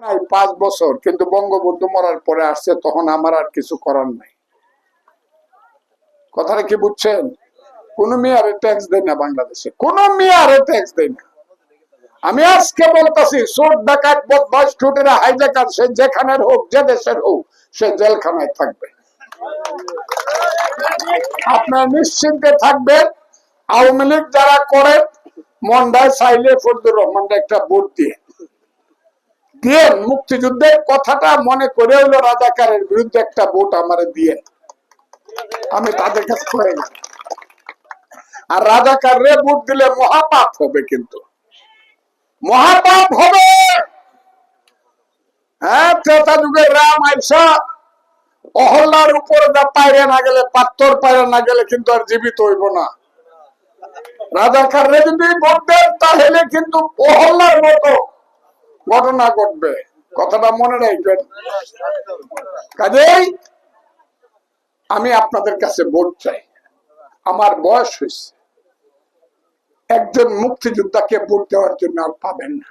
নাই 5 বছর, কিন্তু বঙ্গবন্ধু মরার পরে আসছে, তখন আমার আর কিছু করার নাই। কথাটা কি বুঝছেন? কোন মেয়ারে ট্যাক্স দেয় না বাংলাদেশে, কোন মেয়ারে ট্যাক্স দেয় না। আমি আজকে বলতেছি, চোর ডাকাত বদমাশ লুটেরা হাইজ্যাকার সে যেখানের হোক, যে দেশের হোক, সে জেলখানায় থাকবে। আপনার নিশ্চিন্তে থাকবেন। আওয়ামী লীগ যারা করে, মন্ডায় চাইলে ফজলুর রহমানকে একটা ভোট দিয়ে মুক্তিযুদ্ধের কথাটা মনে করে হলো রাজাকারের বিরুদ্ধে একটা ভোট আমারে দিয়ে, আমি তাদের কাছে করে না। আর রাজাকাররে ভোট দিলে মহাপাপ হবে, কিন্তু মহাপাপ হবে। হ্যাঁ, ত্রেতা যুগের রাম আইসা অহল্লার উপরে পাইরে না গেলে, পাত্তর পাইরে না গেলে কিন্তু আর জীবিত হইব না। রাজাকাররে যদি ভোট দেন, তাহলে কিন্তু অহল্লার মতো ঘটনা ঘটবে। কথাটা মনে রাখবেন। কাজেই আমি আপনাদের কাছে ভোট চাই। আমার বয়স হয়েছে, একজন মুক্তিযোদ্ধাকে ভোট দেওয়ার জন্য আর পাবেন না।